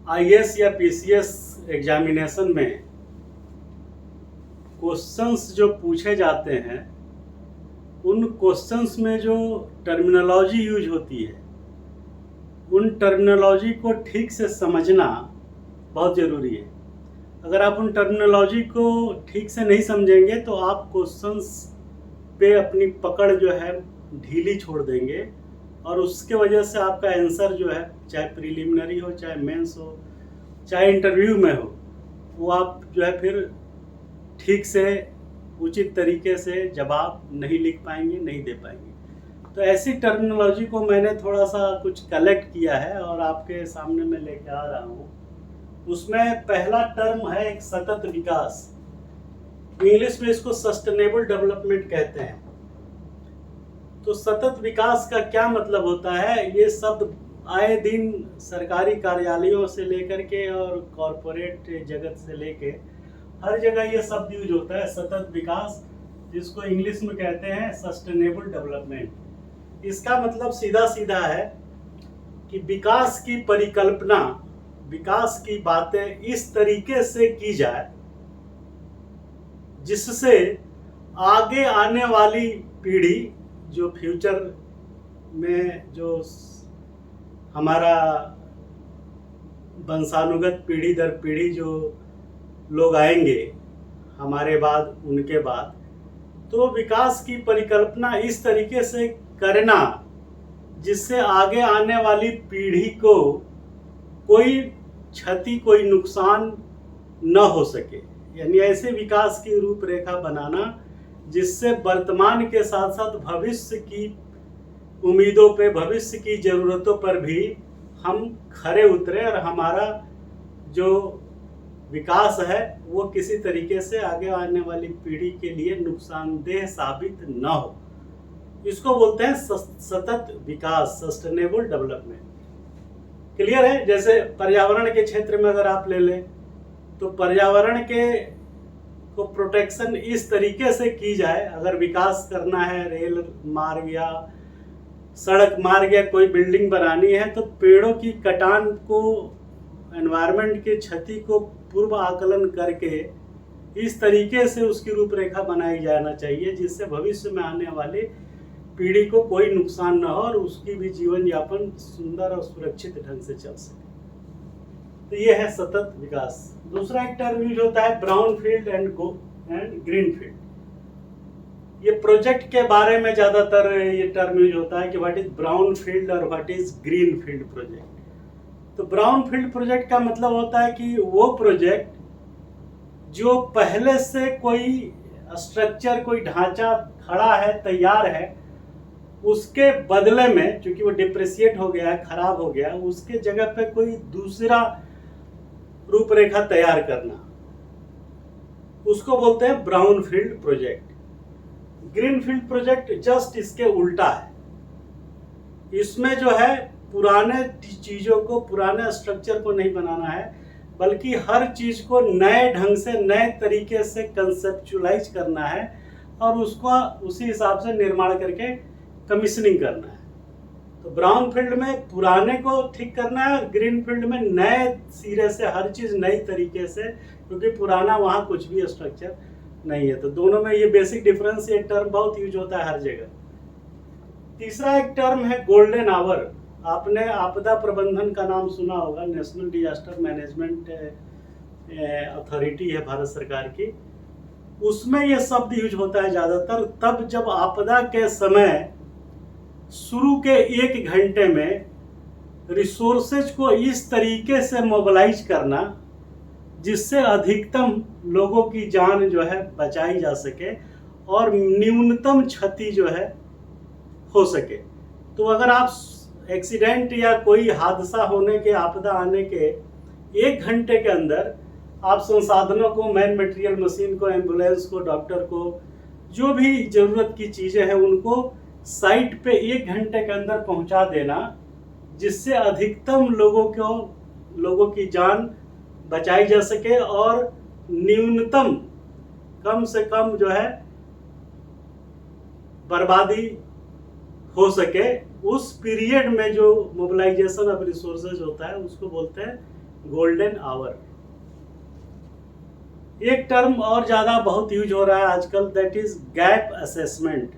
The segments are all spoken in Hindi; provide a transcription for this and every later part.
आईएएस या पीसीएस एग्जामिनेशन में क्वेश्चंस जो पूछे जाते हैं, उन क्वेश्चंस में जो टर्मिनोलॉजी यूज होती है, उन टर्मिनोलॉजी को ठीक से समझना बहुत ज़रूरी है। अगर आप उन टर्मिनोलॉजी को ठीक से नहीं समझेंगे तो आप क्वेश्चंस पे अपनी पकड़ जो है ढीली छोड़ देंगे और उसके वजह से आपका आंसर जो है, चाहे प्रीलिमिनरी हो, चाहे मेंस हो, चाहे इंटरव्यू में हो, वो आप जो है फिर ठीक से उचित तरीके से जवाब नहीं लिख पाएंगे, नहीं दे पाएंगे। तो ऐसी टर्मिनोलॉजी को मैंने थोड़ा सा कुछ कलेक्ट किया है और आपके सामने मैं लेके आ रहा हूँ। उसमें पहला टर्म है एक सतत विकास। इंग्लिश में इसको सस्टेनेबल डेवलपमेंट कहते हैं। तो सतत विकास का क्या मतलब होता है? ये शब्द आए दिन सरकारी कार्यालयों से लेकर के और कॉरपोरेट जगत से लेके हर जगह ये शब्द यूज होता है, सतत विकास, जिसको इंग्लिश में कहते हैं सस्टेनेबल डेवलपमेंट। इसका मतलब सीधा सीधा है कि विकास की परिकल्पना, विकास की बातें इस तरीके से की जाए जिससे आगे आने वाली पीढ़ी, जो फ्यूचर में जो हमारा वंशानुगत पीढ़ी दर पीढ़ी जो लोग आएंगे हमारे बाद, उनके बाद, तो विकास की परिकल्पना इस तरीके से करना जिससे आगे आने वाली पीढ़ी को कोई क्षति, कोई नुकसान न हो सके। यानी ऐसे विकास की रूपरेखा बनाना जिससे वर्तमान के साथ साथ भविष्य की उम्मीदों पे, भविष्य की ज़रूरतों पर भी हम खरे उतरे और हमारा जो विकास है वो किसी तरीके से आगे आने वाली पीढ़ी के लिए नुकसानदेह साबित न हो। इसको बोलते हैं सतत विकास, सस्टेनेबल डेवलपमेंट। क्लियर है? जैसे पर्यावरण के क्षेत्र में अगर आप ले लें तो पर्यावरण के को प्रोटेक्शन इस तरीके से की जाए, अगर विकास करना है, रेल मार्ग या सड़क मार्ग या कोई बिल्डिंग बनानी है, तो पेड़ों की कटान को, एनवायरनमेंट की क्षति को पूर्व आकलन करके इस तरीके से उसकी रूपरेखा बनाई जाना चाहिए जिससे भविष्य में आने वाली पीढ़ी को कोई नुकसान न हो और उसकी भी जीवन यापन सुंदर और सुरक्षित ढंग से चल सके। तो ये है सतत विकास। दूसरा एक टर्म यूज होता है brown field and green field. ये प्रोजेक्ट के बारे में ज्यादातर ये टर्म यूज होता है कि व्हाट इज ब्राउन फील्ड और what is green field project. तो ब्राउन फील्ड प्रोजेक्ट का मतलब होता है कि वो प्रोजेक्ट जो पहले से कोई स्ट्रक्चर, कोई ढांचा खड़ा है, तैयार है, उसके बदले में, चूंकि वो डिप्रेशिएट हो गया है, खराब हो गया, उसके जगह पे कोई दूसरा रूपरेखा तैयार करना, उसको बोलते हैं brown field project. Green field project just इसके उल्टा है। इसमें जो है पुराने चीजों को, पुराने स्ट्रक्चर को नहीं बनाना है, बल्कि हर चीज को नए ढंग से, नए तरीके से कंसेप्चुलाइज करना है और उसको उसी हिसाब से निर्माण करके कमीशनिंग करना है। तो ब्राउन फील्ड में पुराने को ठीक करना है, ग्रीन फील्ड में नए सिरे से हर चीज नई तरीके से, क्योंकि पुराना वहां कुछ भी स्ट्रक्चर नहीं है। तो दोनों में ये बेसिक डिफरेंस, ये टर्म बहुत यूज होता है हर जगह। तीसरा एक टर्म है गोल्डन आवर। आपने आपदा प्रबंधन का नाम सुना होगा, नेशनल डिजास्टर मैनेजमेंट अथॉरिटी है भारत सरकार की। उसमें ये शब्द यूज होता है ज्यादातर तब जब आपदा के समय शुरू के 1 घंटे में रिसोर्सेज को इस तरीके से मोबिलाइज करना जिससे अधिकतम लोगों की जान जो है बचाई जा सके और न्यूनतम क्षति जो है हो सके। तो अगर आप एक्सीडेंट या कोई हादसा होने के, आपदा आने के 1 घंटे के अंदर आप संसाधनों को, मैन मटेरियल, मशीन को, एम्बुलेंस को, डॉक्टर को, जो भी जरूरत की चीजें हैं उनको साइट पे 1 घंटे के अंदर पहुंचा देना जिससे अधिकतम लोगों की जान बचाई जा सके और न्यूनतम, कम से कम जो है बर्बादी हो सके। उस पीरियड में जो मोबिलाइजेशन ऑफ रिसोर्सेज होता है उसको बोलते हैं गोल्डन आवर। एक टर्म और ज़्यादा बहुत यूज हो रहा है आजकल, that is gap assessment.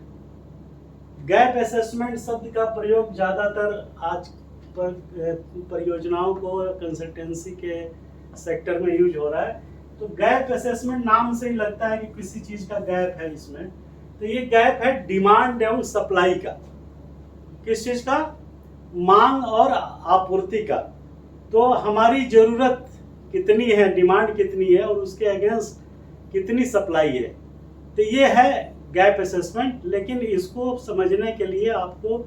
Gap assessment शब्द का प्रयोग ज़्यादातर आज परियोजनाओं को कंसल्टेंसी के सेक्टर में यूज हो रहा है। तो गैप असेसमेंट नाम से ही लगता है कि किसी चीज़ का गैप है इसमें। तो ये गैप है डिमांड एवं सप्लाई का। किस चीज़ का? मांग और आपूर्ति का। तो हमारी ज़रूरत कितनी है, डिमांड कितनी है और उसके अगेंस्ट कितनी सप्लाई है। तो ये है गैप असेसमेंट। लेकिन इसको समझने के लिए आपको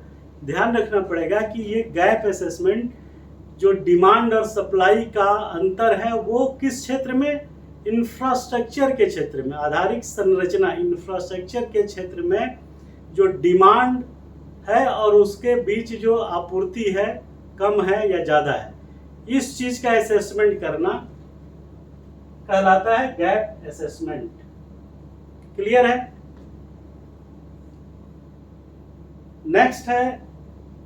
ध्यान रखना पड़ेगा कि ये गैप असेसमेंट जो डिमांड और सप्लाई का अंतर है वो किस क्षेत्र में, इंफ्रास्ट्रक्चर के क्षेत्र में, आधारिक संरचना इंफ्रास्ट्रक्चर के क्षेत्र में जो डिमांड है और उसके बीच जो आपूर्ति है कम है या ज़्यादा है, इस चीज का असेसमेंट करना कहलाता है गैप असेसमेंट। क्लियर है? नेक्स्ट है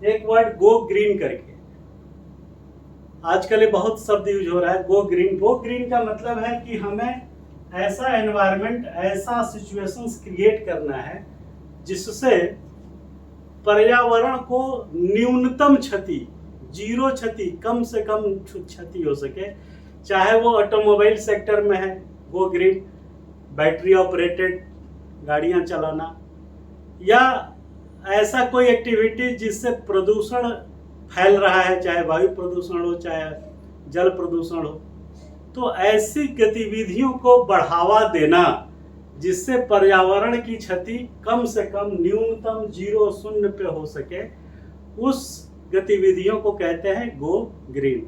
एक वर्ड गो ग्रीन करके। आजकल ये बहुत शब्द यूज हो रहा है, गो ग्रीन। गो ग्रीन का मतलब है कि हमें ऐसा एनवायरनमेंट, ऐसा सिचुएशंस क्रिएट करना है जिससे पर्यावरण को न्यूनतम क्षति, जीरो क्षति, कम से कम क्षति हो सके। चाहे वो ऑटोमोबाइल सेक्टर में है गो ग्रीन, बैटरी ऑपरेटेड गाड़ियां चलाना, या ऐसा कोई एक्टिविटी जिससे प्रदूषण फैल रहा है, चाहे वायु प्रदूषण हो चाहे जल प्रदूषण हो। तो ऐसी गतिविधियों को बढ़ावा देना जिससे पर्यावरण की क्षति कम से कम, न्यूनतम, जीरो, शून्य पे हो सके, उस गतिविधियों को कहते हैं गो ग्रीन।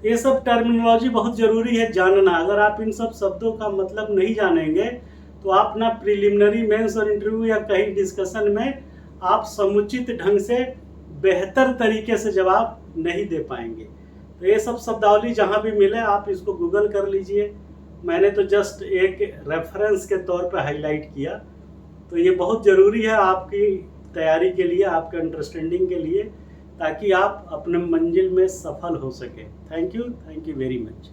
ये सब टर्मिनोलॉजी बहुत जरूरी है जानना। अगर आप इन सब शब्दों का मतलब नहीं जानेंगे तो आप ना प्रिलिमिनरी, मेंस और इंटरव्यू या कहीं डिस्कशन में आप समुचित ढंग से बेहतर तरीके से जवाब नहीं दे पाएंगे। तो ये सब शब्दावली जहाँ भी मिले आप इसको गूगल कर लीजिए। मैंने तो जस्ट एक रेफरेंस के तौर पर हाईलाइट किया। तो ये बहुत ज़रूरी है आपकी तैयारी के लिए, आपके अंडरस्टैंडिंग के लिए, ताकि आप अपने मंजिल में सफल हो सके। Thank you very much.